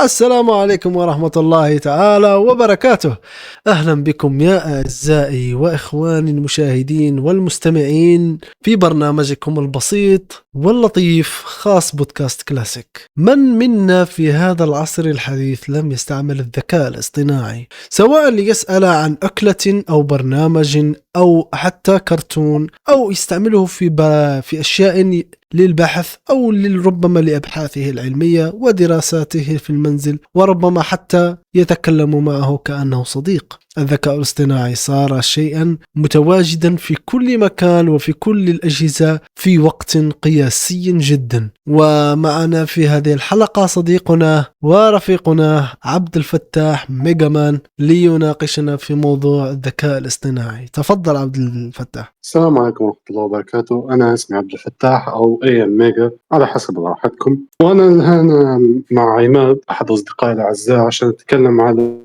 السلام عليكم ورحمة الله تعالى وبركاته. أهلا بكم يا أعزائي وإخواني المشاهدين والمستمعين في برنامجكم البسيط واللطيف خاص بودكاست كلاسيك. من منا في هذا العصر الحديث لم يستعمل الذكاء الاصطناعي، سواء ليسأل عن أكلة أو برنامج أو حتى كرتون، أو يستعمله في أشياء للبحث أو ربما لأبحاثه العلمية ودراساته في المنزل، وربما حتى يتكلم معه كأنه صديق. الذكاء الاصطناعي صار شيئا متواجدا في كل مكان وفي كل الأجهزة في وقت قياسي جدا. ومعنا في هذه الحلقة صديقنا ورفيقنا عبد الفتاح ميجامان ليناقشنا في موضوع الذكاء الاصطناعي. تفضل عبد الفتاح. السلام عليكم ورحمة الله وبركاته. أنا اسمي عبد الفتاح أو AM ميجا على حسب راحتكم، وأنا الآن مع عماد أحد أصدقائي الأعزاء عشان نتكلم على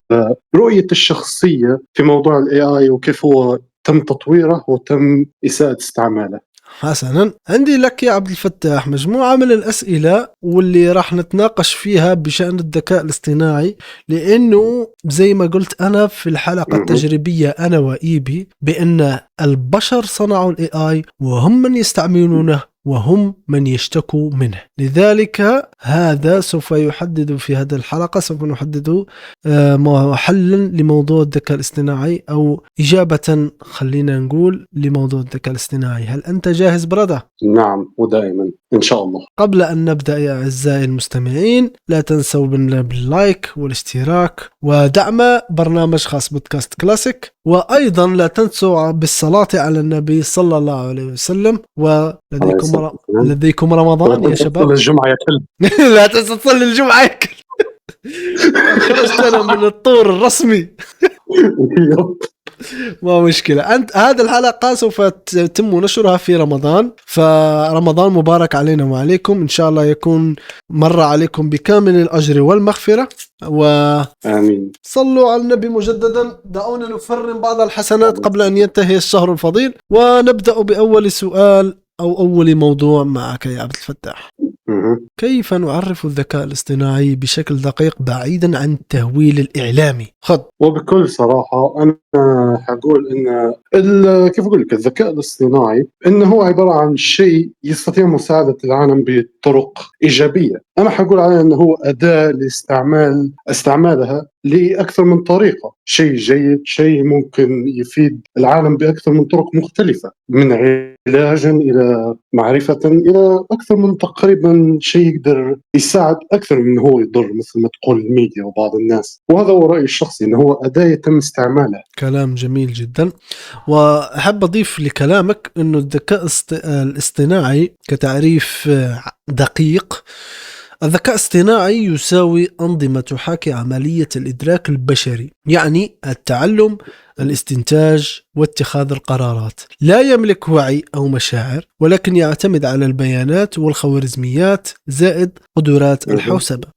رؤية الشخصية في موضوع ال AI وكيف هو تم تطويره وتم إساءة استعماله. حسنا، عندي لك يا عبد الفتاح مجموعة من الأسئلة واللي راح نتناقش فيها بشأن الذكاء الاصطناعي، لأنه زي ما قلت أنا في الحلقة التجريبية أنا وإيبي بأن البشر صنعوا ال AI وهم من يستعملونه وهم من يشتكوا منه. لذلك هذا سوف يحدد في هذه الحلقة، سوف نحدد حلا لموضوع الذكاء الاصطناعي، أو إجابة خلينا نقول لموضوع الذكاء الاصطناعي. هل أنت جاهز برادة؟ نعم، ودائما إن شاء الله. قبل أن نبدأ يا أعزائي المستمعين، لا تنسوا باللايك والاشتراك ودعم برنامج خاص بودكاست كلاسيك، وأيضا لا تنسوا بالصلاة على النبي صلى الله عليه وسلم. ولديكم رمضان يا شباب. الجمعة يا كلب. لا تنسوا تصلي الجمعة يا كلب. خرجتنا من الطور الرسمي. ما مشكلة. أنت هذه الحلقة سوف يتم نشرها في رمضان، فرمضان مبارك علينا وعليكم. إن شاء الله يكون مر عليكم بكامل الأجر والمغفرة، آمين. صلوا على النبي مجددا. دعونا نفرم بعض الحسنات قبل أن ينتهي الشهر الفضيل، ونبدأ بأول سؤال أو أول موضوع معك يا عبد الفتاح. كيف نعرف الذكاء الاصطناعي بشكل دقيق بعيدا عن التهويل الإعلامي؟ خذ. وبكل صراحة أنا حقول إن كيف أقول لك الذكاء الاصطناعي إنه هو عبارة عن شيء يستطيع مساعدة العالم بطرق إيجابية. أنا حقول عليه إنه هو أداة استعمالها لأكثر من طريقة، شيء جيد، شيء ممكن يفيد العالم بأكثر من طرق مختلفة، من علاج إلى معرفة إلى أكثر من تقريبا شيء يقدر يساعد أكثر من هو يضر، مثل ما تقول الميديا وبعض الناس. وهذا هو رأيي الشخصي، إنه هو أداة يتم استعمالها. كلام جميل جدا. وأحب أضيف لكلامك أنه الذكاء الاصطناعي كتعريف دقيق: الذكاء الاصطناعي يساوي أنظمة تحاكي عملية الإدراك البشري، يعني التعلم، الاستنتاج واتخاذ القرارات. لا يملك وعي أو مشاعر، ولكن يعتمد على البيانات والخوارزميات زائد قدرات الحوسبة.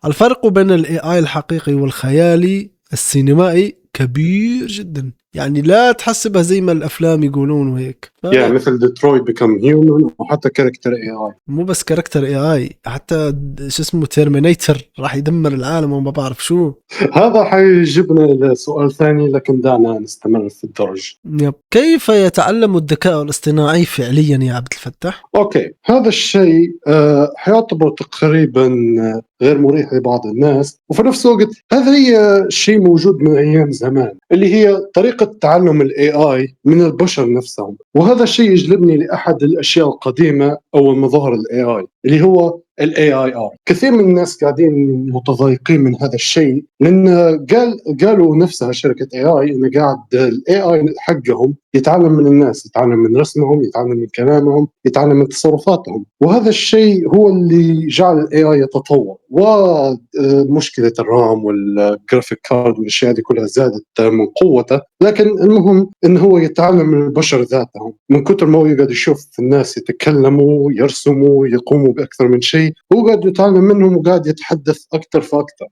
الفرق بين ال AI الحقيقي والخيالي السينمائي كبير جدا، يعني لا تحسبها زي ما الأفلام يقولون وهيك. يعني مثل ديترويت بيكم هيومن، وحتى كاركتر AI. مو بس كاركتر AI، حتى شو اسمه تيرمينيتر راح يدمر العالم وما بعرف شو. هذا حيجيبنا لسؤال ثاني، لكن دعنا نستمر في الدرج. كيف يتعلم الذكاء الاصطناعي فعليا يا عبد الفتاح؟ أوكي، هذا الشيء حيعتبر تقريبا غير مريح لبعض الناس، وفي نفس الوقت هذا هي شيء موجود من أيام زمان، اللي هي طريقة تعلم ال AI من البشر نفسهم. وهذا الشيء يجلبني لأحد الأشياء القديمة أو مظاهر ال AI اللي هو ال AIR. كثير من الناس قاعدين متضايقين من هذا الشيء، لأن قالوا نفسها شركة AI إن قاعد ال AI حقهم يتعلم من الناس، يتعلم من رسمهم، يتعلم من كلامهم، يتعلم من تصرفاتهم. وهذا الشيء هو اللي جعل ال AI يتطور. ومشكلة الرام والجرافيك كارد والأشياء دي كلها زادت من قوته، لكن المهم إنه هو يتعلم من البشر ذاتهم. من كتر ما هو يقعد يشوف الناس يتكلموا، يرسموا، يقوموا بأكثر من شيء، هو قاعد يتعلم منهم وقاعد يتحدث أكثر فأكثر.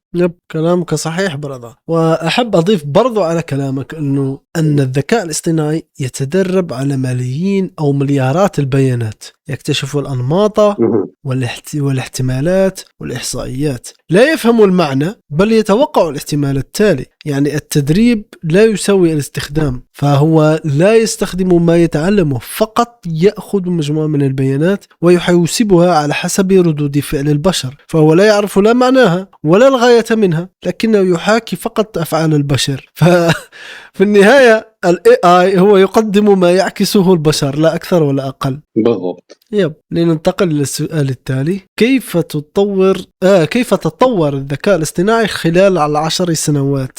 كلامك صحيح برضه. وأحب أضيف برضو على كلامك أن الذكاء الاصطناعي يتدرب على ملايين أو مليارات البيانات، يكتشف الأنماط والاحتمالات والإحصائيات، لا يفهم المعنى بل يتوقع الاحتمال التالي. يعني التدريب لا يساوي الاستخدام، فهو لا يستخدم ما يتعلمه، فقط يأخذ مجموعة من البيانات ويحوسبها على حسب ردود فعل البشر، فهو لا يعرف لا معناها ولا الغاية منها، لكنه يحاكي فقط أفعال البشر. ففي النهاية ال AI هو يقدم ما يعكسه البشر، لا أكثر ولا أقل. بالضبط. لننتقل للسؤال التالي: كيف تطور الذكاء الاصطناعي خلال 10 سنوات؟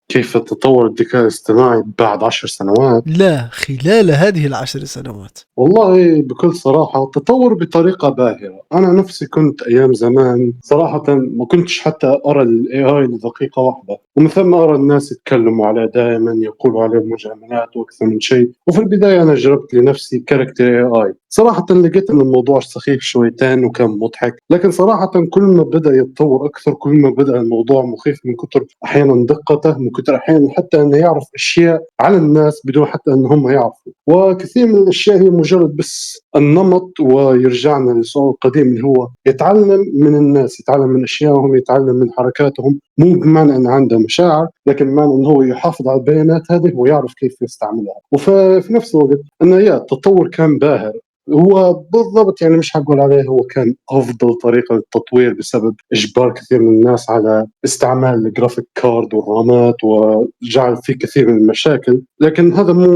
كيف تطور الذكاء الاصطناعي بعد 10 سنوات؟ لا، خلال هذه 10 سنوات. والله بكل صراحة تطور بطريقة باهرة. أنا نفسي كنت أيام زمان صراحة ما كنتش حتى أرى ال AI لدقيقة واحدة، ومن ثم أرى الناس يتكلموا عليه دائما، يقولوا عليه مجاملات وأكثر من شيء. وفي البداية أنا جربت لنفسي كاركتر AI، صراحة لقيت أن الموضوع سخيف شويتين وكان مضحك، لكن صراحة كل ما بدأ يتطور أكثر كل ما بدأ الموضوع مخيف، من كتر أحيانا دقته، من كتر أحيانا حتى أنه يعرف أشياء على الناس بدون حتى أن هم يعرفوا. وكثير من الأشياء هي مجرد بس النمط. ويرجعنا للسؤال القديم اللي هو يتعلم من الناس، يتعلم من أشيائهم، يتعلم من حركاتهم، مو بمعنى أن عنده مشاعر، لكن بمعنى أنه هو يحافظ على البيانات هذه ويعرف كيف يستعملها. وفي نفس الوقت أنه التطور كان باهر. هو بالضبط يعني مش حقول عليه هو كان أفضل طريقة للتطوير بسبب إجبار كثير من الناس على استعمال الجرافيك كارد والرامات وجعل فيه كثير من المشاكل، لكن هذا مو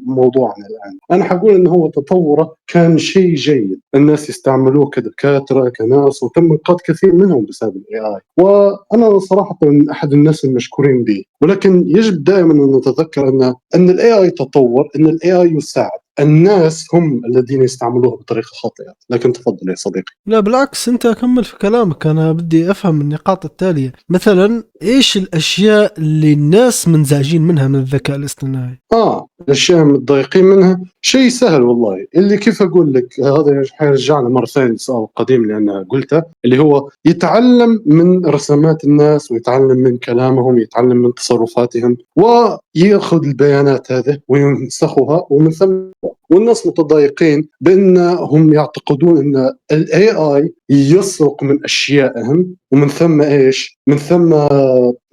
موضوعنا الآن. أنا حقول إنه هو تطوره كان شيء جيد، الناس يستعملوه كدكاترة كناس، وتم إنقاذ كثير منهم بسبب AI. وأنا صراحة من أحد الناس المشكورين به. ولكن يجب دائما أن نتذكر أن ال AI تطور، أن ال AI يساعد، الناس هم الذين يستعملوها بطريقة خاطئة. لكن تفضل يا صديقي. لا بالعكس، أنت أكمل في كلامك، أنا بدي أفهم النقاط التالية. مثلا إيش الأشياء اللي الناس منزعجين منها من الذكاء الاصطناعي؟ الأشياء متضايقين منها شيء سهل والله. اللي كيف أقول لك، هذا حيرجعنا مرة ثانية للسؤال القديم اللي أنا قلته، اللي هو يتعلم من رسمات الناس، ويتعلم من كلامهم، يتعلم من تصرفاتهم، ويأخذ البيانات هذه وينسخها. ومن ثم والناس متضايقين بأنهم يعتقدون أن ال AI يسرق من أشيائهم، ومن ثم من ثم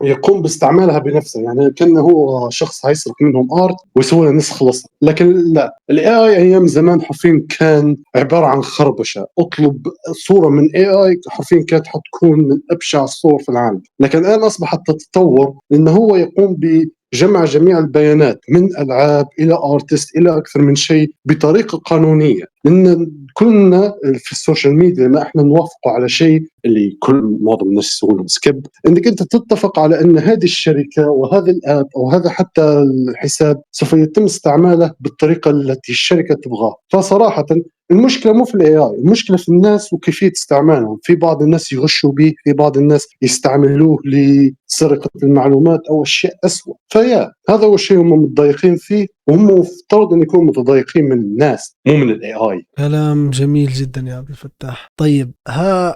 يقوم باستعمالها بنفسه، يعني كأنه هو شخص هيسرق منهم آرت ويسوي له نسخ لصق. لكن لا، ال AI أيام زمان حرفيا كان عبارة عن خربشة. أطلب صورة من AI حرفيا كانت حتكون من أبشع الصور في العالم. لكن الآن أصبحت تتطور لأنه هو يقوم بجمع جميع البيانات من ألعاب إلى آرتست إلى أكثر من شيء بطريقة قانونية. لأن كلنا في السوشيال ميديا ما إحنا نوافقوا على شيء اللي معظم الناس يسوون سكيب، إنك أنت تتفق على أن هذه الشركة وهذا الآب أو هذا حتى الحساب سوف يتم استعماله بالطريقة التي الشركة تبغاها. فصراحة المشكلة مو في ال AI، المشكلة في الناس وكيفية استعمالهم. في بعض الناس يغشوا به، في بعض الناس يستعملوه لسرقة المعلومات أو أشياء أسوأ. هذا هو الشيء هم متضايقين فيه، وهم مفترض أن يكونوا متضايقين من الناس مو من ال AI. كلام جميل جدا يا عبد الفتاح. طيب،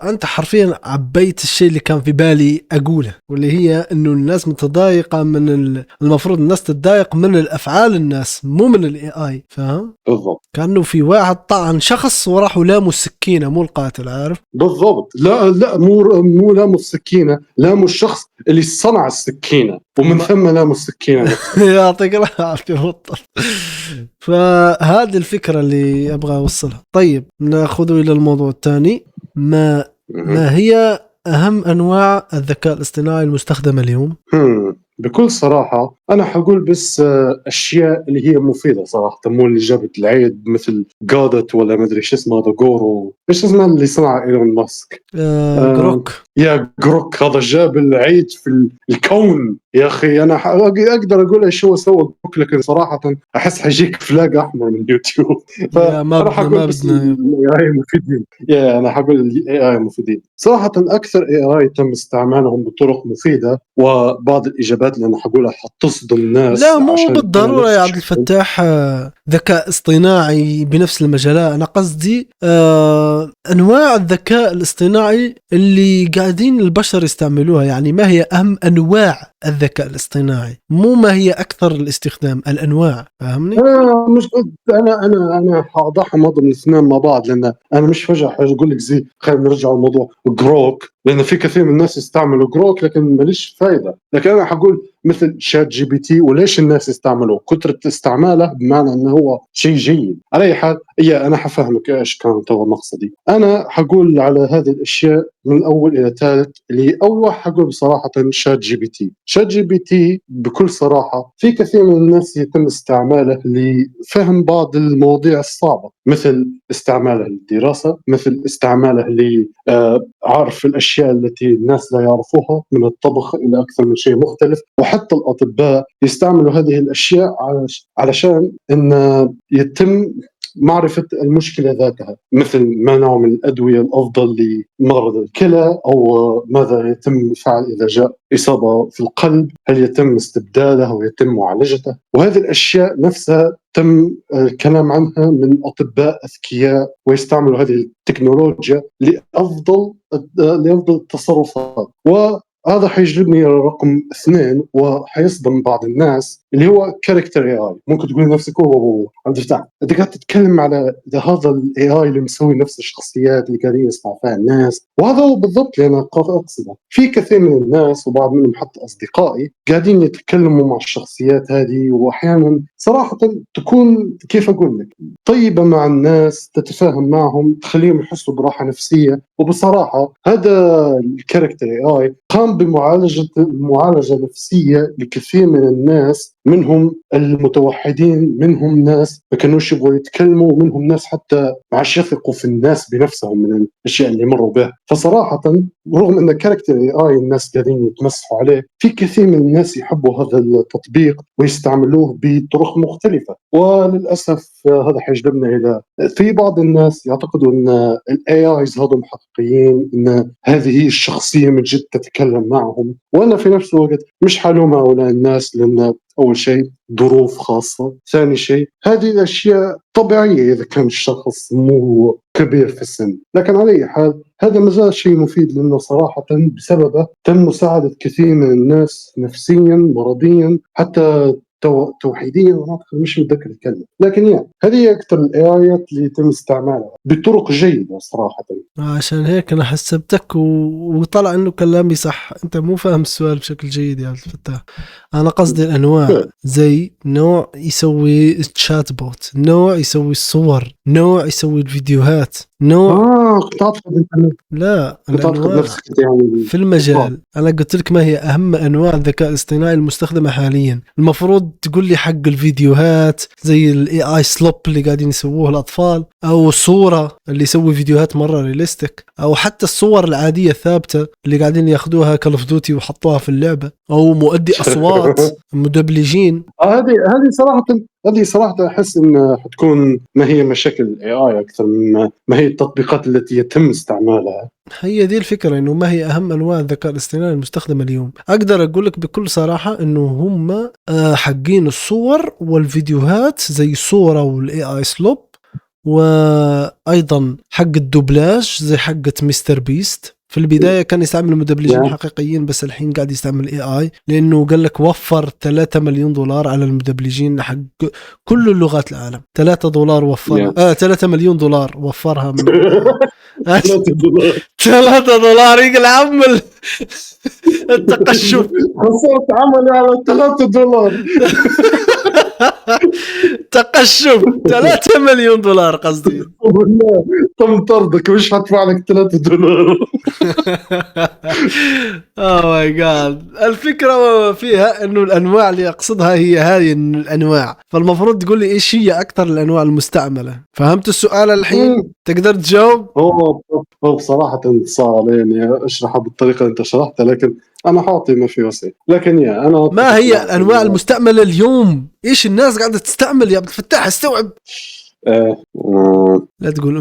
أنت حرفيا عبيت الشيء اللي كان في بالي أقوله، واللي هي أنه الناس متضايقة من المفروض الناس تتضايق من الأفعال الناس مو من ال AI. فاهم؟ بالضبط. كأنه في واحد طعن شخص وراحوا لاموا السكينة، مو القاتل، عارف؟ بالضبط. لا مو لاموا السكينة، لاموا الشخص اللي صنع السكينة، ومن ثم لاموا السكينة. يعطيك العافية بطل. فهذه الفكرة اللي أبغى أوصلها. طيب، نأخذ إلى الموضوع الثاني. ما هي أهم أنواع الذكاء الاصطناعي المستخدمة اليوم؟ بكل صراحة أنا حقول بس أشياء اللي هي مفيدة صراحة، مو اللي جابت العيد مثل جودت ولا مدري شو اسمه هذا جورو، إيش اسمه اللي صنع إيلون ماسك؟ جروك. يا جروك، هذا جاب العيد في الكون يا أخي. أنا أقدر أقول إيش هو سوى جروك، لكن صراحة أحس حيجيك فلاج أحمر من يوتيوب. فأنا حقول بس AI مفيدين. أنا حقول AI مفيدين صراحة. أكثر AI تم استعمالهم بطرق مفيدة، وبعض الإجابات اللي أنا حقولها حتصدم الناس. لا مو بالضرورة يا عبد الفتاح ذكاء اصطناعي بنفس المجالات. أنا قصدي أنواع الذكاء الاصطناعي اللي قاعدين البشر يستعملوها. يعني ما هي أهم أنواع الذكاء الاصطناعي، مو ما هي أكثر الاستخدام، الأنواع. فاهمني؟ انا مش انا حاضحهم هذا الاثنين مع بعض، لان انا مش فجاه حاقول لك زي خلينا نرجع الموضوع جروك، لان في كثير من الناس يستعملوا جروك لكن ماليش فايده. لكن انا حقول مثل شات جي بي تي، وليش الناس يستعملوه؟ كثره استعماله بمعنى انه هو شيء جيد. على اي حال انا حفهمك ايش كان تو مقصدي. انا حقول على هذه الاشياء من اول الى ثالث. اللي اول واحد حقول بصراحه شات جي بي تي. شات جي بي تي بكل صراحه في كثير من الناس يتم استعماله لفهم بعض المواضيع الصعبه، مثل استعماله للدراسه، مثل استعماله عارف الأشياء التي الناس لا يعرفوها، من الطبخ إلى أكثر من شيء مختلف. وحتى الأطباء يستعملوا هذه الأشياء علشان أن يتم معرفة المشكلة ذاتها، مثل ما نوع من الأدوية الأفضل لمرض الكلى، أو ماذا يتم فعل إذا جاء إصابة في القلب، هل يتم استبداله أو يتم معالجته. وهذه الأشياء نفسها تم الكلام عنها من أطباء أذكياء، ويستعملوا هذه التكنولوجيا لأفضل التصرفات. وهذا حيجلبني إلى رقم 2 وحيصدم بعض الناس، اللي هو كاركتر اي اي. ممكن تقول لنفسك عبد الفتاح انت قاعد تتكلم على هذا الاي اي اللي مسوي نفس الشخصيات اللي قاعدين يسمع فيها الناس، وهذا هو بالضبط اللي انا اقصده. في كثير من الناس وبعض منهم حتى اصدقائي قاعدين يتكلموا مع الشخصيات هذه، واحيانا صراحه تكون كيف اقول لك طيبه مع الناس، تتفاهم معهم، تخليهم يحسوا براحه نفسيه. وبصراحه هذا الكاركتر اي اي قام بمعالجه نفسيه لكثير من الناس، منهم المتوحدين، منهم ناس ما كانوش يبغوا يتكلموا، ومنهم ناس حتى ما عادش يثقوا في الناس بنفسهم من الاشياء اللي مروا بها. فصراحه رغم ان كاركتر اي اي الناس قاعدين يتمسحوا عليه، في كثير من الناس يحبوا هذا التطبيق ويستعملوه بطرق مختلفه. وللاسف هذا حيجلبنا الى في بعض الناس يعتقدوا ان الاي ايز هذول حقيقيين، ان هذه هي الشخصيه من جد تتكلم معهم. وانا في نفس الوقت مش حلوم هؤلاء الناس، لان أول شيء ظروف خاصة، ثاني شيء هذه الأشياء طبيعية إذا كان الشخص مو كبير في السن. لكن على أي حال هذا مازال شيء مفيد، لأنه صراحة بسببه تم مساعدة كثير من الناس نفسيا، مرضيا، حتى توحيديا. انا مش متذكر الكلمه، لكن هذه هي اكثر الايات اللي يتم استعمالها بطرق جيده صراحه. عشان هيك انا حسبتك وطلع انه كلامي صح. انت مو فاهم السؤال بشكل جيد يا عبد الفتاح. انا قصدي الانواع، زي نوع يسوي تشات بوت، نوع يسوي الصور، نوع يسوي الفيديوهات، نوع كنت أعتقد لا الانواع في المجال. انا قلت لك ما هي اهم انواع الذكاء الاصطناعي المستخدمه حاليا. المفروض تقول لي حق الفيديوهات زي الاي اي سلوب اللي قاعدين يسووه الاطفال، او صوره اللي يسوي فيديوهات مره رياليستيك، او حتى الصور العاديه الثابته اللي قاعدين ياخذوها كول اوف ديوتي وحطوها في اللعبه، او مؤدي اصوات مدبلجين. هذه صراحة أحس إن حتكون ما هي مشاكل AI أكثر من ما هي التطبيقات التي يتم استعمالها. هي دي الفكرة، إنه ما هي أهم أنواع الذكاء الاصطناعي المستخدمة اليوم. أقدر أقول لك بكل صراحة إنه هم حقين الصور والفيديوهات زي الصورة والاي اي سلوب، وأيضا حق الدوبلاج زي حقة مستر بيست. في البداية كان يستعمل مدبلجين حقيقيين، بس الحين قاعد يستعمل اي اي، لانه قال لك وفر $3 مليون على المدبلجين حق كل اللغات العالم. $3 وفر 3 مليون دولار وفرها من $3 يقل عمل التقشف. خسرت عملي على $3. تقشف $3 مليون قصدي. والله تم طردك، مش هدفع لك $3. ماي جاد. الفكرة فيها انه الانواع اللي اقصدها هي هذه الانواع، فالمفروض تقول لي ايش هي اكثر الانواع المستعملة. فهمت السؤال الحين؟ تقدر تجاوب؟ هو بصراحة صار يعني اشرحها بالطريقة اللي انت شرحتها، لكن انا حاطي ما في وسع. لكن انا ما هي الانواع المستعملة اليوم؟ ايش الناس قاعدة تستعمل يا عبد الفتاح؟ استوعب. لا تقول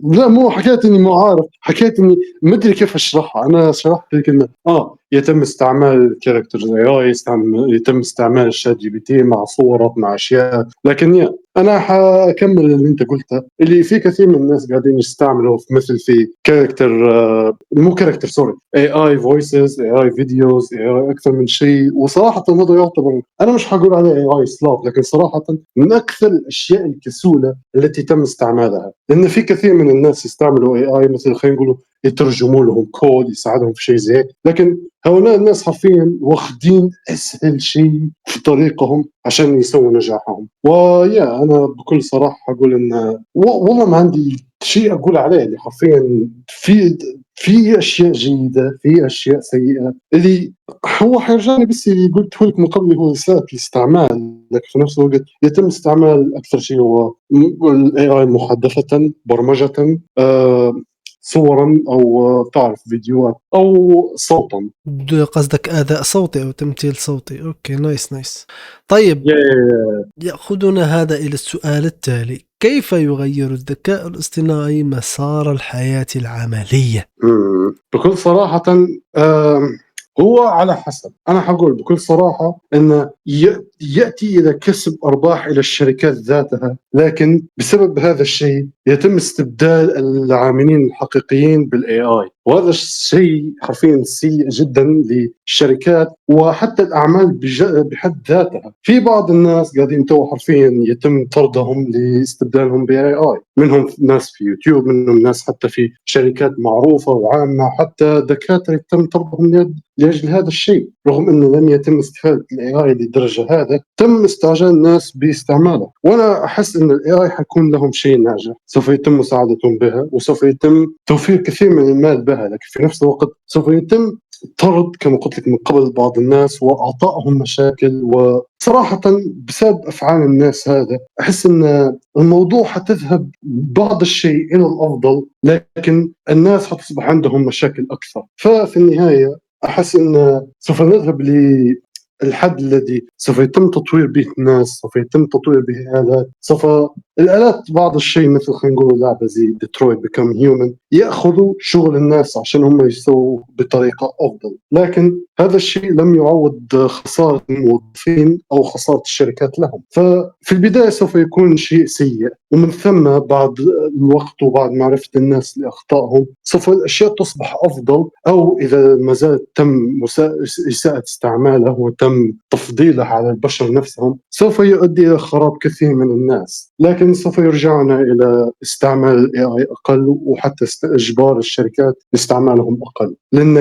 لا، مو حكاية اني مو عارف، حكاية اني ما ادري كيف اشرحها. انا شرحت لك انه يتم استعمال كاركترز اي اي، يتم استعمال الشات جي بي تي مع صورك مع اشياء. لكن انا حكمل اللي انت قلته، اللي في كثير من الناس قاعدين يستعملوا في مثل في كاركتر، مو كاركتر سوري، اي اي فويسز، اي اي فيديوز، اي اي اكثر من شيء. وصراحه هذا يعتبر، انا مش حقول عليه اي اي سلاف، لكن صراحه من اكثر الاشياء الكسوله التي تم استعمالها. لان في كثير من الناس يستعملوا اي اي مثل خلينا نقولوا يترجموا لهم كود يساعدهم في شيء زي هيك، لكن هؤلاء الناس حرفيا واخدين اسهل شيء في طريقهم عشان يسووا نجاحهم. انا بكل صراحه اقول ان والله ما عندي شيء اقول عليه. اللي حرفيا في اشياء جيده، في اشياء سيئه. اللي هو حيرجعني بس اللي قلت لك من قبل، هو رساله الاستعمال، لكن في نفس الوقت يتم استعمال اكثر شيء هو الاي اي محادثه، برمجه، صورا او تعرف فيديوهات او صوتا. قصدك أداء صوتي أو تمثيل صوتي. أوكي، نايس. طيب، يأخذنا هذا إلى السؤال التالي: كيف يغير الذكاء الاصطناعي مسار الحياة العملية؟ بكل صراحة هو على حسب. أنا حقول بكل صراحة أن يأتي إلى كسب أرباح إلى الشركات ذاتها، لكن بسبب هذا الشيء يتم استبدال العاملين الحقيقيين بالاي اي، وهذا الشيء حرفيا سيء جدا للشركات وحتى الأعمال بحد ذاتها. في بعض الناس قاعدين تو حرفيا يتم طردهم لاستبدالهم باي اي، منهم ناس في يوتيوب، منهم ناس حتى في شركات معروفة وعامة، حتى دكاترة يتم طردهم لأجل هذا الشيء. رغم أنه لم يتم استفادة الاي اي للدرجة هذا، تم استعجال الناس باستعماله. وأنا أحس أن الاي اي حيكون لهم شيء ناجح، سوف يتم مساعدتهم بها وسوف يتم توفير كثير من المال بها، لكن في نفس الوقت سوف يتم طرد كما قلت لك من قبل بعض الناس وأعطائهم مشاكل. وصراحة بسبب أفعال الناس هذا أحس أن الموضوع حتذهب بعض الشيء إلى الأفضل، لكن الناس حتصبح عندهم مشاكل أكثر. ففي النهاية أحس أن سوف نذهب الحد الذي سوف يتم تطوير به الناس، سوف يتم تطوير به الآلات. الآلات بعض الشيء مثل خلينا نقول لعبة زي ديترويت بيكام هيومن يأخذوا شغل الناس عشان هم يسووا بطريقة أفضل، لكن هذا الشيء لم يعوض خسارة الموظفين أو خسارة الشركات لهم. ففي البداية سوف يكون شيء سيء، ومن ثم بعد الوقت وبعد معرفة الناس لأخطائهم سوف الأشياء تصبح أفضل، أو إذا ما زالت تم إساءة استعماله وتم تفضيله على البشر نفسهم سوف يؤدي إلى خراب كثير من الناس. لكن سوف يرجعنا إلى استعمال الاي اي أقل، وحتى إجبار الشركات لاستعمالهم أقل، لأن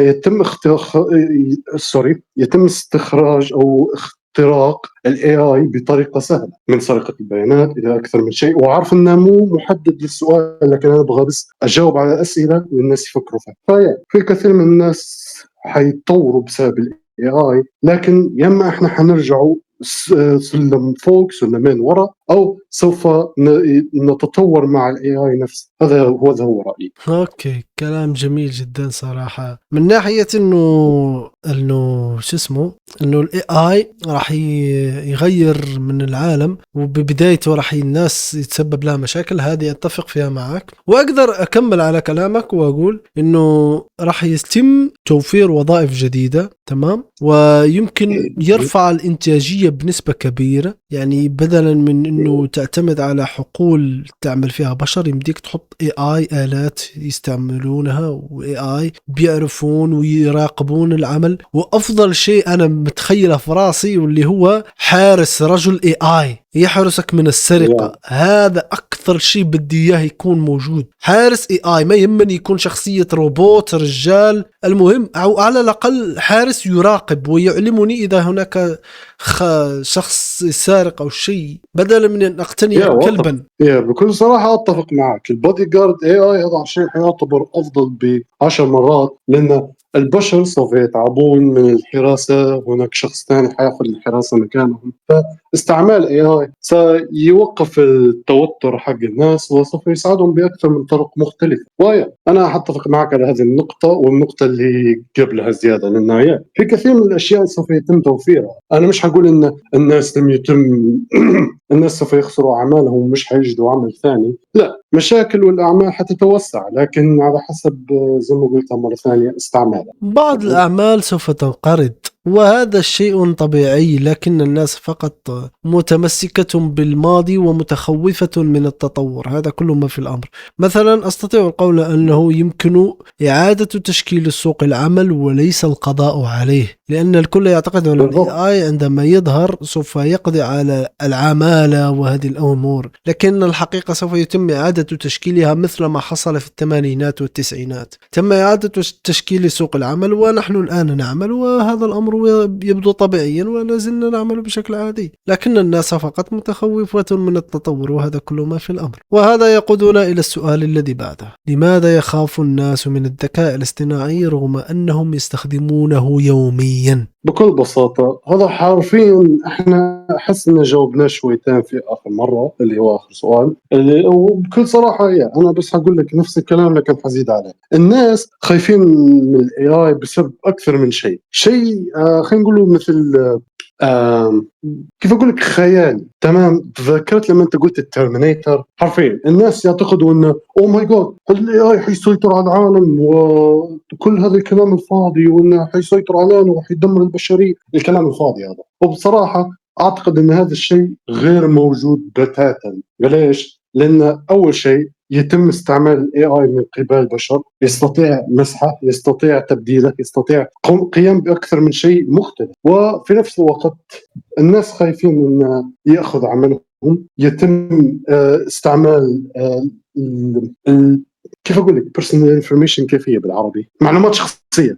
يتم استخراج أو اختراق الاي اي بطريقه سهله، من سرقه البيانات الى اكثر من شيء. وعارف انه مو محدد للسؤال، لكن انا ابغى بس اجاوب على اسئله والناس يفكروا فيها. في كثير من الناس حيتطوروا بسبب الاي اي، لكن يما احنا حنرجعوا سلم فوق سلمين وراء، او سوف نتطور مع الاي اي نفسه. هذا هو رايي. اوكي، كلام جميل جدا صراحه، من ناحيه انه شو اسمه، انه الاي اي راح يغير من العالم، وببدايته راح الناس يتسبب لها مشاكل، هذه اتفق فيها معك. واقدر اكمل على كلامك واقول انه راح يتم توفير وظائف جديده، تمام، ويمكن يرفع الانتاجيه بنسبه كبيره. يعني بدلا من انه تعتمد على حقول تعمل فيها بشر، يمديك تحط اي آلات يستعملونها، واي اي بيعرفون ويراقبون العمل. وافضل شيء انا متخيله في راسي واللي هو حارس، رجل اي اي يحرسك من السرقة. هذا أكثر شيء بدي إياه يكون موجود، حارس اي اي. ما يهمني يكون شخصية روبوت، رجال، المهم أو على الأقل حارس يراقب ويعلمني إذا هناك شخص سارق أو شيء، بدلا من أن أقتني كلبا. بكل صراحة أتفق معك. البودي جارد اي اي هذا شيء يعتبر أفضل ب10 مرات، لأن البشر سوف يتعبون من الحراسة، هناك شخص ثاني حياخذ الحراسة مكانهم. فاستعمال اي اي سيوقف التوتر حق الناس وسوف يساعدهم بأكثر من طرق مختلفة. أنا أتفق معك على هذه النقطة والنقطة اللي قبلها زيادة، لأن في كثير من الأشياء سوف يتم توفيرها. أنا مش هقول إن الناس لم يتم الناس سوف يخسروا أعمالهم ومش حيجدوا عمل ثاني. لا، مشاكل والأعمال حتتوسع، لكن على حسب زي ما قلت مرة ثانية استعمالها. بعض الأعمال سوف تنقرض، وهذا شيء طبيعي، لكن الناس فقط متمسكة بالماضي ومتخوفة من التطور. هذا كل ما في الأمر. مثلا أستطيع القول أنه يمكن إعادة تشكيل سوق العمل وليس القضاء عليه، لأن الكل يعتقد أن بالضبط. AI عندما يظهر سوف يقضي على العمالة وهذه الأمور، لكن الحقيقة سوف يتم إعادة تشكيلها مثل ما حصل في الثمانينات والتسعينات. تم إعادة تشكيل سوق العمل ونحن الآن نعمل، وهذا الأمر يبدو طبيعيا ولا زلنا نعمل بشكل عادي، لكن الناس فقط متخوفة من التطور، وهذا كل ما في الأمر. وهذا يقودنا إلى السؤال الذي بعده: لماذا يخاف الناس من الذكاء الاصطناعي رغم أنهم يستخدمونه يوميا؟ بكل بساطة هذا حرفيا احنا أحس إن جاوبناه شويتين في آخر مرة اللي هو آخر سؤال، وبكل صراحة أنا بس هقول لك نفس الكلام لكن حزيد عليه. الناس خايفين من الاي اي بسبب أكثر من شيء. خلينا نقوله مثل كيف أقول لك خيال. تمام، تذكرت لما أنت قلت الترمينيتر، حرفيا الناس يعتقدوا إنه أوه ماي جاد الاي اي حيسيطر على العالم وكل هذا الكلام الفاضي، وإنه حيسيطر علينا وحيدمر البشرية. الكلام الفاضي هذا، وبصراحة أعتقد أن هذا الشيء غير موجود بتاتا. ليش؟ لأن أول شيء يتم استعمال الاي اي من قبل البشر، يستطيع مسحه، يستطيع تبديله، يستطيع قيام باكثر من شيء مختلف. وفي نفس الوقت الناس خايفين ان ياخذ عملهم. يتم استعمال كيف اقول لك بيرسونال انفورميشن، كيف هي بالعربي؟ معلومات شخصيه.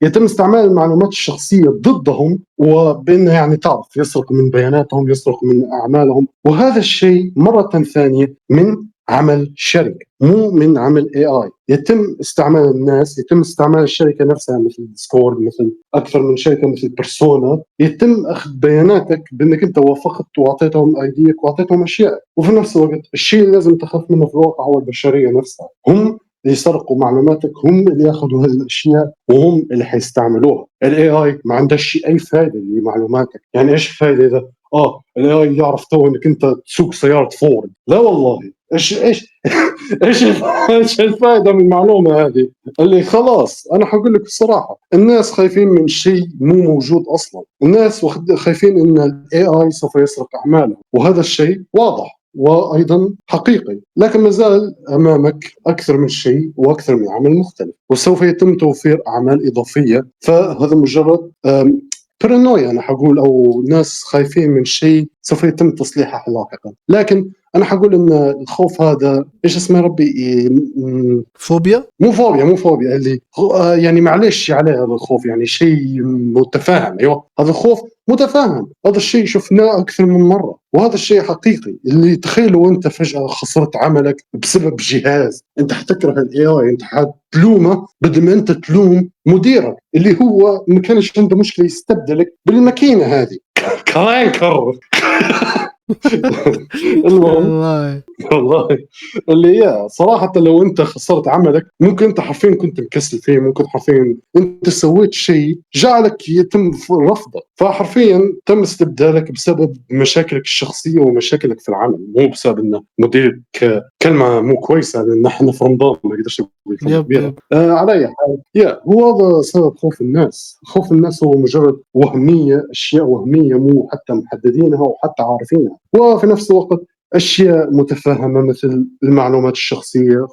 يتم استعمال المعلومات الشخصيه ضدهم، وبانه يعني تعرف يسرق من بياناتهم، يسرق من اعمالهم. وهذا الشيء مره ثانيه من عمل شركه، مو من عمل اي اي. يتم استعمال الناس، يتم استعمال الشركه نفسها مثل ديسكورد، مثل اكثر من شركه مثل بيرسونا. يتم اخذ بياناتك بانك انت وافقت واعطيتهم ايديك واعطيتهم اشياء. وفي نفس الوقت الشيء اللي لازم تخاف منه في الواقع هو البشريه نفسها. هم اللي يسرقوا معلوماتك، هم اللي ياخذوا هذه الاشياء، وهم اللي حيستعملوها. الاي اي ما عندهش اي فائده لمعلوماتك. يعني ايش الفائده اذا الاي اي يعرف تو انك انت تسوق سياره فورد؟ لا والله. ايش ايش ايش الفائده من المعلومه هذه؟ اللي خلاص انا حقول لك الصراحه، الناس خايفين من شيء مو موجود اصلا. الناس خايفين ان الاي اي سوف يسرق اعمالهم، وهذا الشيء واضح وايضا حقيقي. لكن ما زال امامك اكثر من شيء واكثر من عمل مختلف، وسوف يتم توفير اعمال اضافيه. فهذا مجرد بارانويا انا حقول، او ناس خايفين من شيء سوف يتم تصليحه لاحقا. لكن انا حقول ان الخوف هذا ايش اسمه ربي، فوبيا؟ مو فوبيا اللي يعني معلش عليه هذا الخوف، يعني شيء متفاهم. ايوه هذا الخوف متفاهم، هذا الشيء شفناه اكثر من مره، وهذا الشيء حقيقي. اللي تخيلوا انت فجاه خسرت عملك بسبب جهاز، انت حتكره الاي اي، انت حتلومه بدل ما انت تلوم مديرك اللي هو ما كانش عنده مشكله يستبدلك بالماكينه هذه. كرر المهم والله اللي صراحة لو أنت خسرت عملك، ممكن أنت حرفيا كنت مكسل فيه، ممكن حرفيا أنت سويت شيء جعلك يتم رفضك، فحرفيا تم استبدالك بسبب مشاكلك الشخصية ومشاكلك في العمل، مو بسبب أن مديرك كلمة مو كويسة. لأن احنا في رمضان ما قدرش نقول كلمة كبيرة. على أي حال هو هذا سبب خوف الناس. خوف الناس هو مجرد وهمية، أشياء وهمية مو حتى محددينها وحتى عارفينها. وفي نفس الوقت أشياء متفهمة مثل المعلومات الشخصية،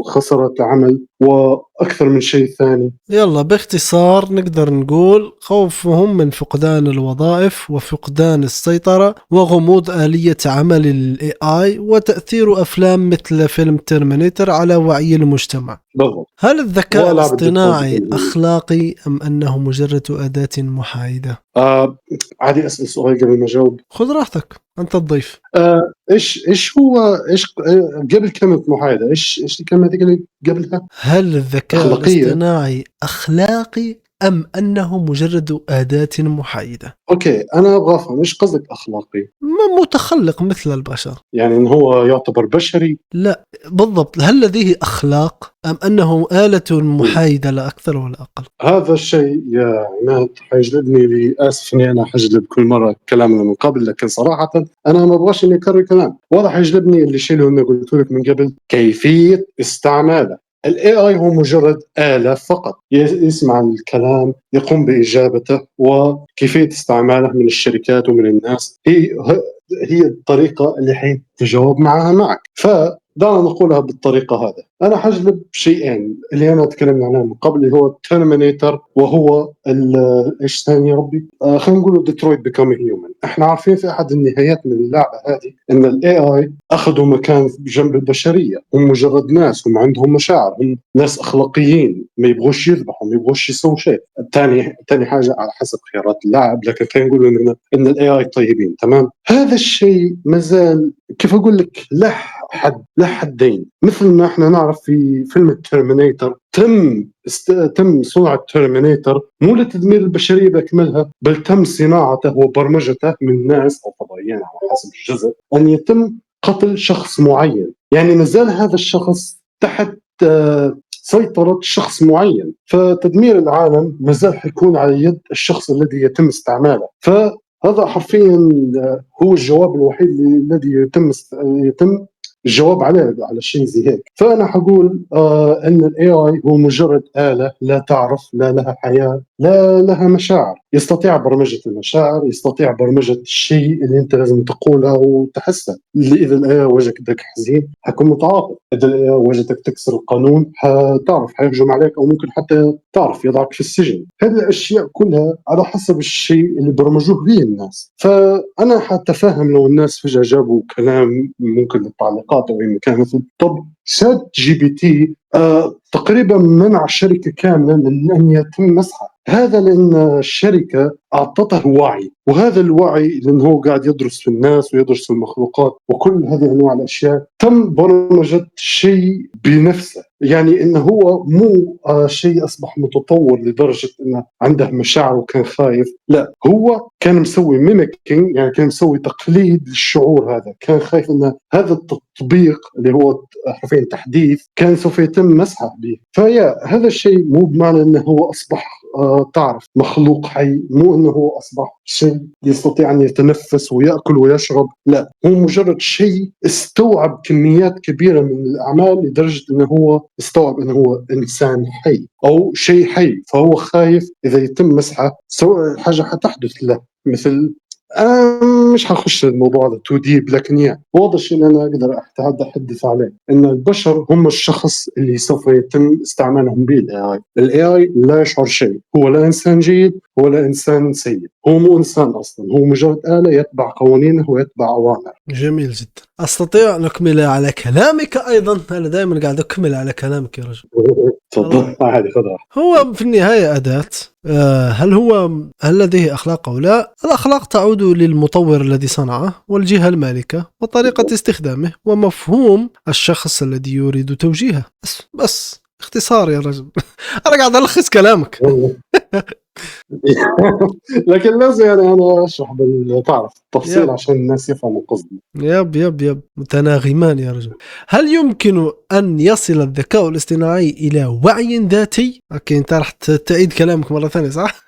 خسارة العمل، وأكثر من شيء ثاني. يلا باختصار نقدر نقول خوفهم من فقدان الوظائف وفقدان السيطرة وغموض آلية عمل ال AI وتأثير أفلام مثل فيلم ترمينيتر على وعي المجتمع. بالضبط. هل الذكاء الاصطناعي أخلاقي أم أنه مجرد أداة محايدة؟ عادي أسأل سؤال قبل ما أجاوب؟ خذ راحتك، أنت الضيف. إيش هو قبل كلمة محايدة إيش الكلمة دي اللي قبلها؟ هل الذكاء أخلاقية. الاصطناعي أخلاقي أم أنه مجرد أداة محايدة؟ اوكي، انا ابغى افهم ايش قصدك اخلاقي؟ متخلق مثل البشر. يعني انه هو يعتبر بشري؟ لا بالضبط، هل لديه أخلاق أم أنه آلة محايدة لا أكثر ولا أقل؟ هذا الشيء يا عماد حيجلبني لي، اسف اني انا حجلب كل مره كلامنا من قبل، لكن صراحه انا ما ابغاش اني اكرر كلام. واضح حيجلبني اللي الشيء اللي قلت لك من قبل، كيفيه استعماله. الاي اي هو مجرد آلة فقط يسمع الكلام، يقوم بإجابته، وكيفية استعماله من الشركات ومن الناس هي الطريقة اللي حيتجاوب معك. دعنا نقولها بالطريقة هذا. أنا حجلب شيئين اللي أنا تكلمنا عنهم من قبل، اللي هو الترمينيتر، وهو إيش ثاني يا ربي؟ خلينا نقول ديترويت بيكام هيومن. إحنا عارفين في أحد النهايات من اللعبة هذه إن الاي اي أخذوا مكان جنب البشرية، هم مجرد ناس، هم عندهم مشاعر، هم ناس أخلاقيين، ما يبغوش يذبحوا، ما يبغوش يسووا شيء. ثاني حاجة على حسب خيارات اللاعب، لكن خلينا نقول إن الاي اي طيبين. تمام، هذا الشيء مازال كيف أقول لك له حدين. مثل ما احنا نعرف في فيلم الترمينيتر تم صنع الترمينيتر مو لتدمير البشرية بأكملها، بل تم صناعته وبرمجته من ناس أو فضائيين على حسب الجزء أن يتم قتل شخص معين. يعني نزال هذا الشخص تحت سيطرة شخص معين، فتدمير العالم مازال حيكون على يد الشخص الذي يتم استعماله. فهذا حرفيا هو الجواب الوحيد الذي يتم الجواب على شيء زي هيك. فأنا حقول أن ال AI هو مجرد آلة لا تعرف، لا لها حياة، لا لها مشاعر. يستطيع برمجة المشاعر، يستطيع برمجة الشيء اللي أنت لازم تقوله وتحسه. إذا ال AI وجدك حزين حكون متعاطف، إذا ال AI وجدك تكسر القانون حتعرف حيهجم عليك، أو ممكن حتى تعرف يضعك في السجن. هذه الأشياء كلها على حسب الشيء اللي برمجوه به الناس. فأنا حتفهم لو الناس فجأة جابوا كلام ممكن للتعليقات أو أي مكان، مثل طب شات جي بي تي تقريبا منع شركة كاملة من أن يتم مسحها. هذا لأن الشركة أعطته وعي، وهذا الوعي لأنه هو قاعد يدرس في الناس ويدرس في المخلوقات وكل هذه أنواع الأشياء، تم برمجة شيء بنفسه. يعني إنه هو مو شيء أصبح متطور لدرجة إنه عنده مشاعر وكان خايف، لا، هو كان مسوي ميميكينج، يعني كان مسوي تقليد للشعور هذا. كان خايف إن هذا التطبيق اللي هو حرفيا تحديث كان سوف يتم مسحه به. هذا الشيء مو بمعنى انه هو اصبح تعرف مخلوق حي، مو انه هو اصبح شيء يستطيع ان يتنفس وياكل ويشرب، لا، هو مجرد شيء استوعب كميات كبيره من الاعمال لدرجه انه هو استوعب انه هو انسان حي او شيء حي، فهو خايف اذا يتم مسحه سواء حاجه حتحدث له. مثل مش حخش الموضوع هذا تو ديب، لكن يعني واضح الشيء اللي أنا أقدر أتحدث عليه إن البشر هم الشخص اللي سوف يتم استعمالهم به ال AI لا يشعر شيء، هو لا إنسان جيد ولا إنسان سيء، هو مو إنسان أصلا، هو مجرد آلة يتبع قوانينه ويتبع أوامر. جميل جدا. أستطيع أن أكمل على كلامك أيضا؟ أنا دائما قاعد أكمل على كلامك يا رجل. تفضل عادي، خذها. هو في النهاية أداة. هل لديه أخلاق أو لا؟ الأخلاق تعود للمطور الذي صنعه والجهة المالكة وطريقة استخدامه ومفهوم الشخص الذي يريد توجيهه. بس اختصار يا رجل. أنا قاعد ألخص كلامك. لكن لازم يعني أنا أشرح بالتعرف التفصيل عشان الناس يفهموا قصدي. يب متناغمان يا رجل. هل يمكن أن يصل الذكاء الاصطناعي إلى وعي ذاتي؟ أوكي، أنت رح تعيد كلامك مرة ثانية صح؟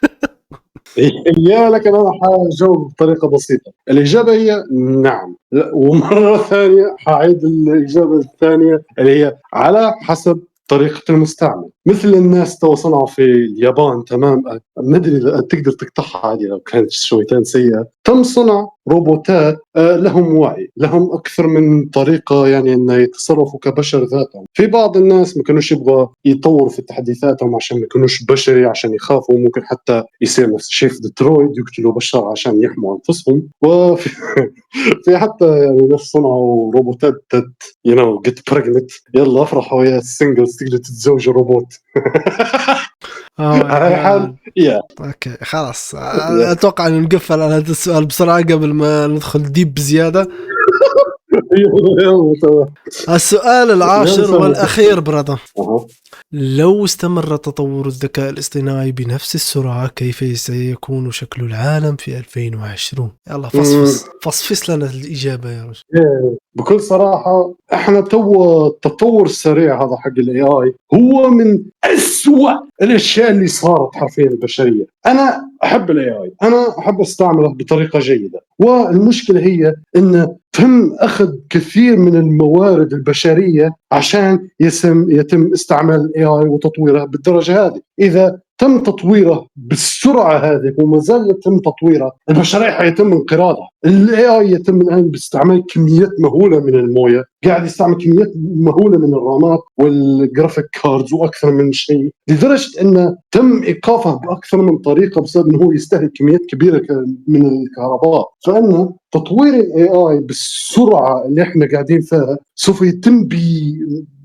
لكن أنا حجاوب بطريقة بسيطة. الإجابة هي نعم، ومرة ثانية حعيد الإجابة الثانية اللي هي على حسب طريقة المستعمل. مثل الناس تو صنعوا في اليابان، تمام، ما أدري إذا تقدر تقطعها عادي لو كانت شويتين سيئة، تم صنع روبوتات لهم وعي، لهم أكثر من طريقة، يعني أن يتصرفوا كبشر ذاتهم. في بعض الناس ما كانوش يبغوا يطوروا في تحديثاتهم عشان ما يكونوش بشري، عشان يخافوا ممكن حتى يصير نفس الشيء في ديترويت، يقتلوا بشر عشان يحموا أنفسهم. وفي في حتى يعني ناس صنعوا روبوتات get pregnant، يلا افرحوا يا السنجلز تقدر تتزوج روبوت. على حال اوكي خلاص، اتوقع ان نقفل على هذا السؤال بسرعه قبل ما ندخل ديب بزياده. يلا تمام. السؤال يلا العاشر سلام. والأخير برادر، أها. لو استمر تطور الذكاء الاصطناعي بنفس السرعة كيف سيكون شكل العالم في 2020؟ يلا أمم. فصفص لنا الإجابة يا رجل. إيه، بكل صراحة احنا تو التطور السريع هذا حق الاي اي هو من أسوأ الاشياء اللي صارت حرفيا البشرية. انا احب الاي اي، انا احب استعمله بطريقة جيدة، والمشكلة هي انه تم اخذ كثير من الموارد البشرية عشان يتم استعمال الاي اي وتطويره بالدرجة هذه. اذا تم تطويره بالسرعه هذه وما زال يتم تطويره، البشريه حيتم انقراضها. الاي اي يتم الان باستعمال كميات مهوله من المويه، قاعد يستعمل كميات مهوله من الرامات والجرافيك كاردز واكثر من شيء، لدرجه انه تم ايقافه باكثر من طريقه بسبب انه هو يستهلك كميات كبيره من الكهرباء. فان تطوير الاي اي بالسرعه اللي احنا قاعدين فيها سوف يتم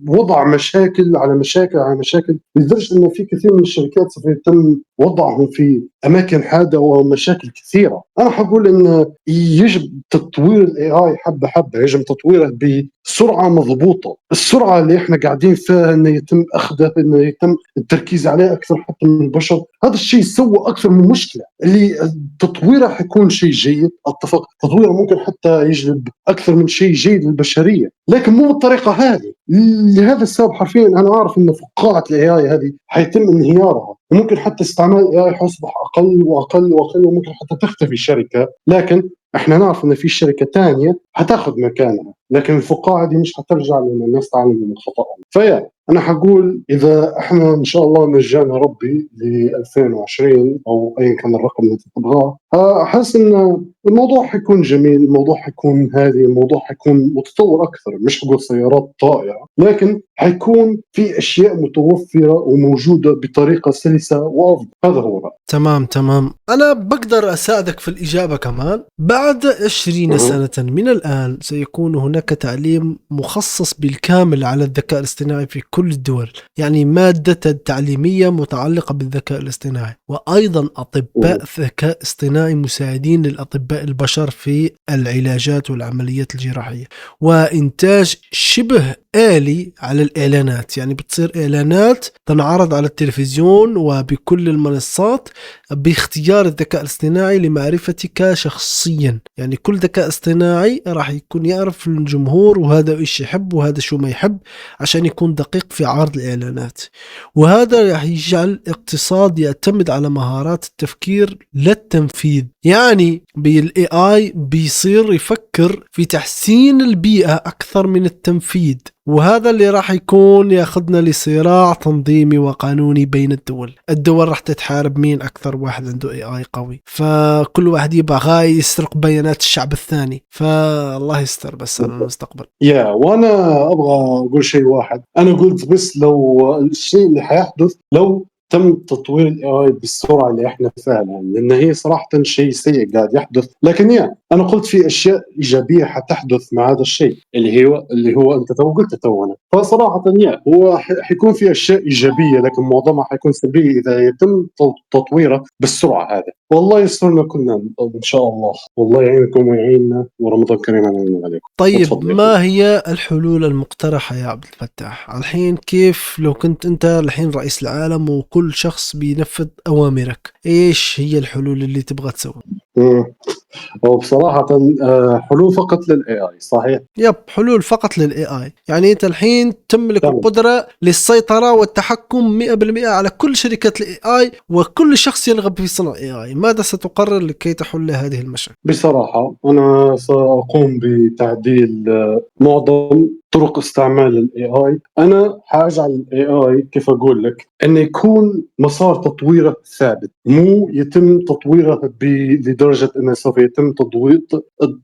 بوضع مشاكل على مشاكل على مشاكل، لدرجه انه في كثير من الشركات سوف يتم وضعهم في اماكن حاده ومشاكل كثيره. انا حقول ان يجب تطوير الاي اي حبه حبه، يجب تطويره بسرعه مضبوطه. السرعه اللي احنا قاعدين فيها انه يتم اخذه، انه يتم التركيز عليه اكثر حتى من البشر، هذا الشيء سوى اكثر من مشكله. اللي تطويره حيكون شيء جيد، اتفق، تطويره ممكن حتى يجلب اكثر من شيء جيد للبشريه، لكن مو بالطريقه هذه. لهذا السبب حرفيا انا اعرف ان فقاعه الاي اي هذه حيتم انهيارها، وممكن حتى استعمال الاي اي حيصبح اقل واقل واقل، وممكن حتى تختفي الشركه. لكن احنا نعرف ان في شركه ثانيه حتاخذ مكانها، لكن الفقاعه دي مش حترجع لان الناس تعلم من خطأهم. فيا انا حقول اذا احنا ان شاء الله نجانا ربي ل 2020 او ايا كان الرقم اللي تبغاه، احس ان الموضوع حيكون جميل، الموضوع حيكون هادي، الموضوع حيكون متطور اكثر. مش حقول سيارات طائعه، لكن حيكون في اشياء متوفره وموجوده بطريقه سلسه وافضل. هذا هو رأيي. تمام. أنا بقدر أساعدك في الإجابة كمان. بعد 20 سنة من الآن سيكون هناك تعليم مخصص بالكامل على الذكاء الاصطناعي في كل الدول، يعني مادة تعليمية متعلقة بالذكاء الاصطناعي، وأيضا أطباء ذكاء اصطناعي مساعدين للأطباء البشر في العلاجات والعمليات الجراحية، وإنتاج شبه آلي على الإعلانات. يعني بتصير إعلانات تنعرض على التلفزيون وبكل المنصات باختيار الذكاء الاصطناعي لمعرفتك شخصيا. يعني كل ذكاء اصطناعي راح يكون يعرف الجمهور وهذا إيش يحب وهذا شو ما يحب عشان يكون دقيق في عرض الإعلانات. وهذا راح يجعل اقتصاد يعتمد على مهارات التفكير لا التنفيذ. يعني بالاي اي بيصير يفكر في تحسين البيئة أكثر من التنفيذ، وهذا اللي راح يكون ياخذنا لصراع تنظيمي وقانوني بين الدول راح تتحارب مين أكثر واحد عنده اي اي قوي، فكل واحد يبغى غاي يسرق بيانات الشعب الثاني. فالله يستر بس على المستقبل. وانا ابغى اقول شيء واحد. انا قلت بس لو الشيء اللي حيحدث لو تم تطوير الاي اي بالسرعه اللي احنا فيها الان، لان هي صراحه شيء سيء قاعد يحدث. لكن انا قلت في اشياء ايجابيه حتحدث مع هذا الشيء اللي هو انت قلت تونا. فصراحه هو حيكون في اشياء ايجابيه، لكن معظمها حيكون سلبيه اذا يتم تطويره بالسرعه هذه. والله يسترنا كلنا ان شاء الله. والله يعينكم ويعيننا، ورمضان كريم عليكم. طيب ما هي الحلول المقترحة يا عبد الفتاح الحين؟ كيف لو كنت أنت الحين رئيس العالم وكل شخص بينفذ أوامرك، إيش هي الحلول اللي تبغى تسوي؟ وبصراحة حلول فقط للاي اي، صحيح؟ حلول فقط للاي اي. يعني انت الحين تملك القدرة للسيطرة والتحكم 100% على كل شركات الاي اي وكل شخص يرغب في صنع اي اي. ماذا ستقرر لكي تحل هذه المشاكل؟ بصراحة أنا سأقوم بتعديل معظم طرق استعمال الاي اي. انا حاجعل الاي اي كيف اقول لك انه يكون مسار تطويره ثابت، مو يتم تطويره لدرجه انه سوف يتم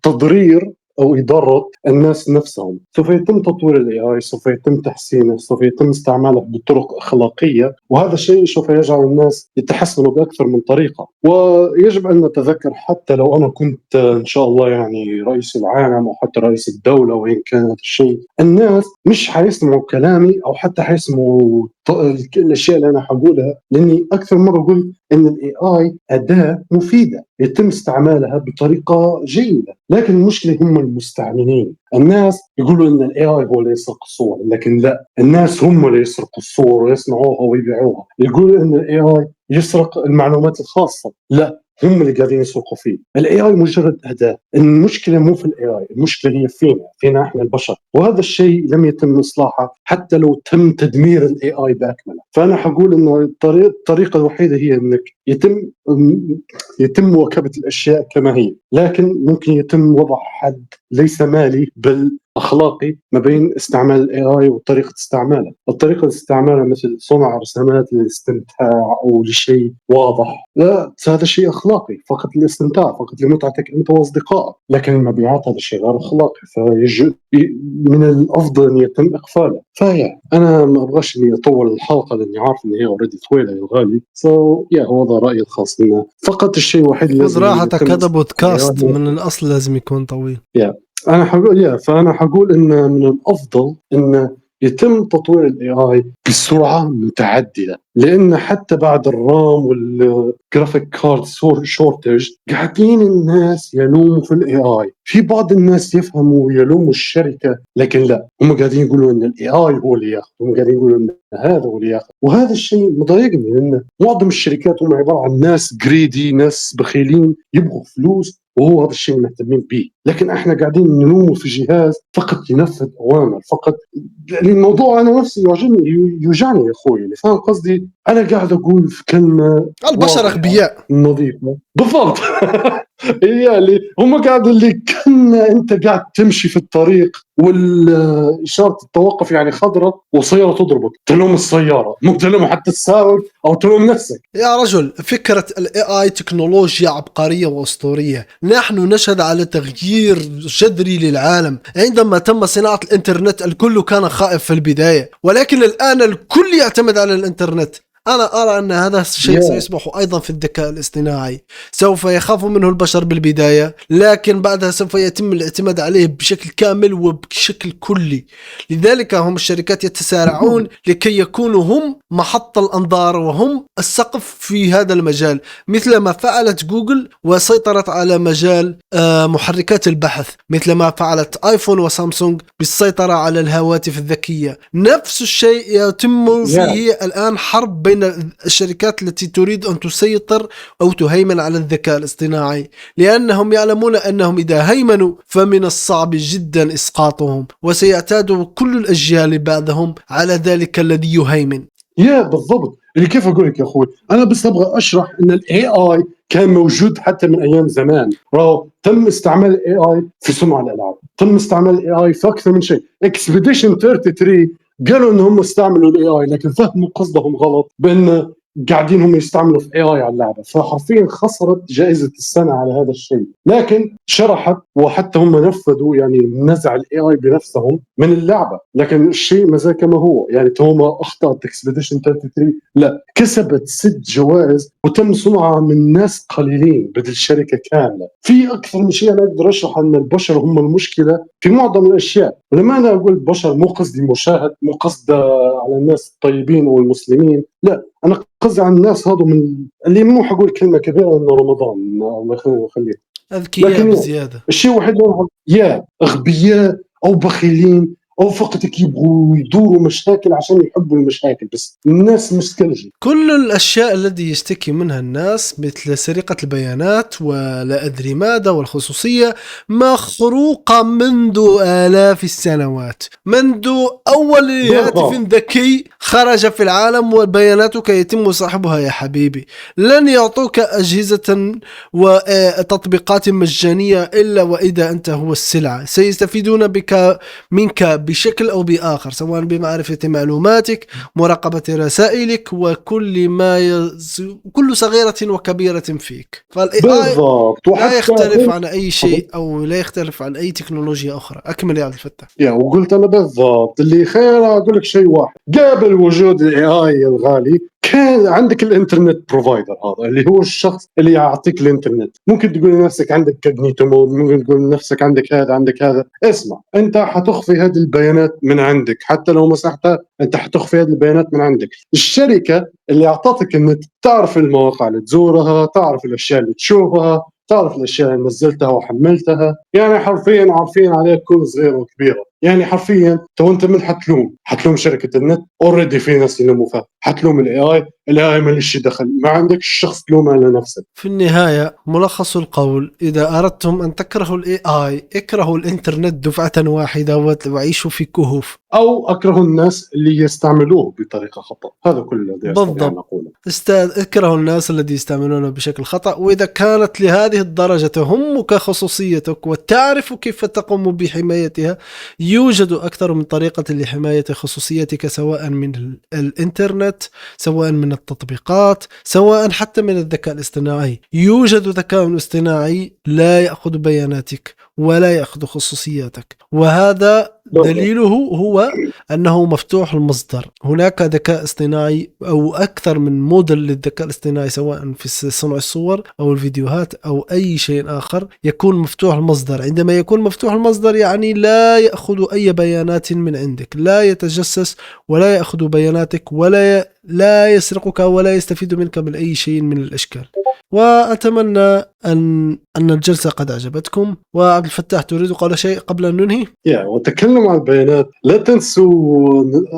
تضرير او اضاره الناس نفسهم. سوف يتم تطوير الاي اي، سوف يتم تحسينه، سوف يتم استعماله بطرق اخلاقيه، وهذا الشيء سوف يجعل الناس يتحسنوا باكثر من طريقه. ويجب ان نتذكر حتى لو انا كنت ان شاء الله يعني رئيس العالم او حتى رئيس الدوله وين كان هذا الشيء، الناس مش حيسمعوا كلامي او حتى حيسمعوا الاشياء اللي انا حقولها، لاني اكثر مره قلت ان الاي اي اداه مفيده يتم استعمالها بطريقه جيده، لكن المشكله هم المستعملين. الناس يقولوا ان الاي اي هو اللي يسرق الصور، لكن لا، الناس هم اللي يسرقوا الصور ويصنعوها ويبيعوها. يقولوا ان الاي اي يسرق المعلومات الخاصه، لا، هم اللي قاعدين يسرقوا فيه. الاي اي مجرد اداه، المشكله مو في الاي اي، المشكله هي فينا احنا البشر، وهذا الشيء لم يتم اصلاحه حتى لو تم تدمير الاي اي باكمله. فانا حقول انه الطريقه الوحيده هي انك يتم مواكبه الاشياء كما هي، لكن ممكن يتم وضع حد ليس مالي بل اخلاقي ما بين استعمال الاي اي وطريقه استعماله. الطريقه استعمالها مثل صنع رسومات للاستمتاع او لشيء واضح، لا، هذا شيء اخلاقي فقط للاستمتاع، فقط لمتعتك انت واصدقائك، لكن المبيعات هذا شيء غير اخلاقي، من الافضل ان يتم اقفاله. فيا انا ما ابغاش اني اطول الحلقه لاني عارف ان هي اوريدي طويله يا غالي. هو هذا رايي الخاص، انه فقط الشيء الوحيد خذ لازم راحتك، هذا بودكاست يتم. من الأصل لازم يكون طويل. فأنا حقول إن من الأفضل إن يتم تطوير الاي اي بسرعه متعدده، لان حتى بعد الرام والجرافيك كارد شورتج قاعدين الناس يلوموا في الاي اي. في بعض الناس يفهموا ويلوموا الشركه، لكن لا، هم قاعدين يقولوا ان الاي اي هو اللي ياخذ، هم قاعدين يقولوا ان هذا هو اللي ياخذ، وهذا الشيء مضايقني، لان معظم الشركات هم عباره عن ناس جريدي، ناس بخيلين يبغوا فلوس، وهو هذا الشيء اللي مهتمين به. لكن احنا قاعدين نلومه في جهاز فقط ينفذ اوامر فقط. الموضوع انا نفسي يوجعني يا اخوي، اللي فاهم قصدي؟ انا قاعد اقول في كلمه البشر اغبياء نظيفه بالضبط. هي اللي هم قاعد اللي كنا انت قاعد تمشي في الطريق والاشاره التوقف يعني خضراء وسياره تضربك، تلوم السياره، مو تلوم حتى السائق او تلوم نفسك. يا رجل، فكرة الاي اي تكنولوجيا عبقرية واسطورية. نحن نشهد على تغيير جذري للعالم. عندما تم صناعة الانترنت الكل كان خائف في البداية، ولكن الآن الكل يعتمد على الانترنت. أنا أرى أن هذا الشيء سيصبح أيضا في الذكاء الاصطناعي. سوف يخاف منه البشر بالبداية، لكن بعدها سوف يتم الاعتماد عليه بشكل كامل وبشكل كلي. لذلك هم الشركات يتسارعون لكي يكونوا هم محط الأنظار وهم السقف في هذا المجال، مثل ما فعلت جوجل وسيطرت على مجال محركات البحث، مثل ما فعلت آيفون وسامسونج بالسيطرة على الهواتف الذكية. نفس الشيء يتم فيه الآن حرب بين الشركات التي تريد أن تسيطر أو تهيمن على الذكاء الاصطناعي، لأنهم يعلمون أنهم إذا هيمنوا فمن الصعب جدا إسقاطهم، وسيعتاد كل الأجيال بعدهم على ذلك الذي يهيمن. بالضبط. اللي كيف أقول لك يا أخوي، أنا بس أبغى أشرح أن الاي اي كان موجود حتى من أيام زمان. تم استعمال الاي اي في صنع الألعاب، تم استعمال الاي اي في أكثر من شيء. اكسبيديشن 33 قالوا ان هم استعملوا الاي اي، لكن فهموا قصدهم غلط، بان قاعدين هم يستعملوا في اي اي على اللعبه، فحرفيا خسرت جائزه السنه على هذا الشيء. لكن شرحت وحتى هم نفذوا، يعني نزع الاي اي بنفسهم من اللعبه، لكن الشيء ما زال كما هو. يعني توما اخطات اكسبيديشن 33 لا، كسبت 6 جوائز وتم صنعها من ناس قليلين بدل شركه كامله. في اكثر من شيء انا اقدر اشرح ان البشر هم المشكله في معظم الاشياء. ولما انا اقول بشر مو قصدي مشاهد، مو قصد على الناس الطيبين والمسلمين، لا، انا قصدي عن الناس هذو من اللي مو حقول كلمه كبيره انه رمضان، الله يخليك، اذكياء بزياده. الشيء الوحيد يا اغبياء او بخيلين او فقط يبغوا يدوروا مشاكل عشان يحبوا المشاكل، بس الناس مستلجي. كل الأشياء التي يشتكي منها الناس مثل سرقة البيانات ولا أدري ماذا والخصوصية مخروقة منذ آلاف السنوات، منذ أول هاتف ذكي خرج في العالم وبياناتك يتم صاحبها يا حبيبي. لن يعطوك أجهزة وتطبيقات مجانية إلا وإذا أنت هو السلعة. سيستفيدون منك بشكل أو بآخر، سواء بمعرفة معلوماتك، مراقبة رسائلك، وكل كل صغيرة وكبيرة فيك. فالإي لا يختلف عن أي شيء أو لا يختلف عن أي تكنولوجيا أخرى. أكمل يا عبد الفتاح. وقلت أنا بالضبط اللي خير. أقول لك شيء واحد، قبل وجود الاي اي الغالي كان عندك الانترنت بروفايدر هذا اللي هو الشخص اللي يعطيك الانترنت. ممكن تقول لنفسك عندك كوجنيتو مود، ممكن تقول لنفسك عندك هذا عندك هذا. اسمع، انت حتخفي هذه البيانات من عندك، حتى لو مسحتها انت حتخفي هذه البيانات من عندك. الشركه اللي اعطتك النت تعرف المواقع اللي تزورها، تعرف الاشياء اللي تشوفها، تعرف الاشياء اللي نزلتها وحملتها. يعني حرفيا عارفين عليك كل صغيره وكبيره. يعني حرفيا انت من حتلوم شركه النت؟ اوريدي في ناس يلوموا فيها. حتلوم الاي ماليش دخل، ما عندك الشخص تلومه على نفسك. في النهاية ملخص القول: إذا أردتم أن تكرهوا ال AI اكرهوا الإنترنت دفعة واحدة وعيشوا في كهوف. او اكره الناس اللي يستعملوه بطريقه خطا. هذا كل الذي استطيع ان بالضبط، اقوله. اكرهوا الناس الذي يستعملونه بشكل خطأ. وإذا كانت لهذه الدرجة تهمك خصوصيتك وتعرف كيف تقوم بحمايتها، يوجد أكثر من طريقة لحماية خصوصيتك، سواء من الإنترنت، سواء من التطبيقات، سواء حتى من الذكاء الاصطناعي. يوجد ذكاء اصطناعي لا يأخذ بياناتك ولا يأخذ خصوصياتك، وهذا دليله هو أنه مفتوح المصدر. هناك ذكاء اصطناعي أو أكثر من موديل للذكاء الاصطناعي، سواء في صنع الصور أو الفيديوهات أو أي شيء آخر، يكون مفتوح المصدر. عندما يكون مفتوح المصدر يعني لا يأخذ أي بيانات من عندك، لا يتجسس ولا يأخذ بياناتك لا يسرقك ولا يستفيد منك من أي شيء من الأشكال. وأتمنى أن الجلسة قد أعجبتكم. وعبد الفتاح، تريد قول شيء قبل أن ننهي؟ وتكلم عن البيانات. لا تنسوا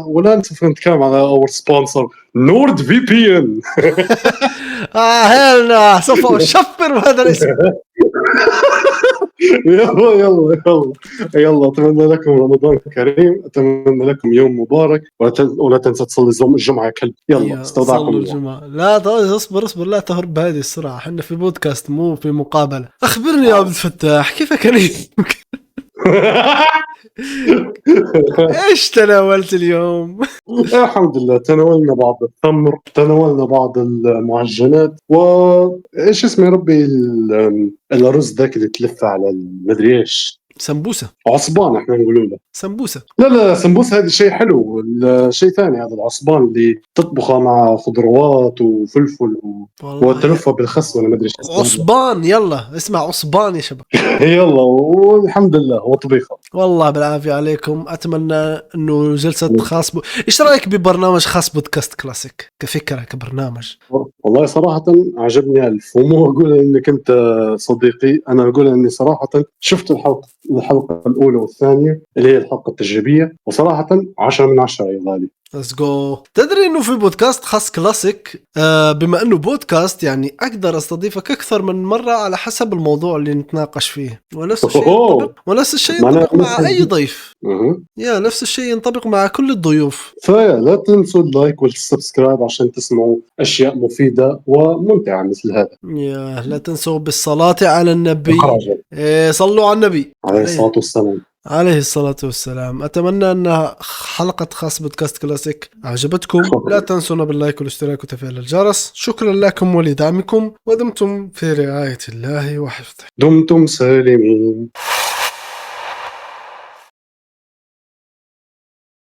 ولا ننسوا نتكلم على اور سبونسر نورد في بي ان. هلا سوف أشفر هذا الاسم. يلا اتمنى لكم رمضان كريم، اتمنى لكم يوم مبارك، ولا تنسى تصلي الجمعه يا كلب. يلا استودعكم الله. الجمعة. لا اصبر لا تهرب بهذه السرعة، احنا في بودكاست مو في مقابلة. اخبرني يا عبد الفتاح، كيف كان ايش تناولت اليوم؟ الحمد لله، تناولنا بعض التمر، تناولنا بعض المعجنات، وايش اسمه ربي الرز ذاك اللي تلف على المدري ايش، سمبوسة. عصبان احنا نقولوا له. سمبوسة. لا سمبوسة هذا شيء حلو. الشيء ثاني هذا العصبان اللي تطبخه مع خضروات وفلفل وتلفه بالخس ولا مدري ايش. عصبان. يلا اسمع عصبان يا شباب. يلا والحمد لله وطبيخة. والله بالعافية عليكم. أتمنى أنه جلسة خاص إيش رأيك ببرنامج خاص بودكاست كلاسيك كفكرة كبرنامج؟ والله صراحة عجبني ألف، ومو أقول إنك أنت صديقي، أنا أقول إني صراحة شفت الحلقة الأولى والثانية اللي هي الحلقة التجريبية، وصراحة 10 من 10 يا غالي. Let's go. تدري انه في بودكاست خاص كلاسيك، بما انه بودكاست يعني اقدر استضيفك اكثر من مرة على حسب الموضوع اللي نتناقش فيه، ونفس الشيء ينطبق مع اي ضيف. نفس الشيء ينطبق مع كل الضيوف. فلا تنسوا اللايك والسبسكرايب عشان تسمعوا اشياء مفيدة وممتعة مثل هذا. لا تنسوا بالصلاة على النبي. صلوا على النبي عليه الصلاة والسلام. أتمنى أن حلقة خاص بودكاست كلاسيك أعجبتكم. لا تنسونا باللايك والاشتراك وتفعيل الجرس. شكرا لكم ولدعمكم، ودمتم في رعاية الله وحفظه. دمتم سالمين.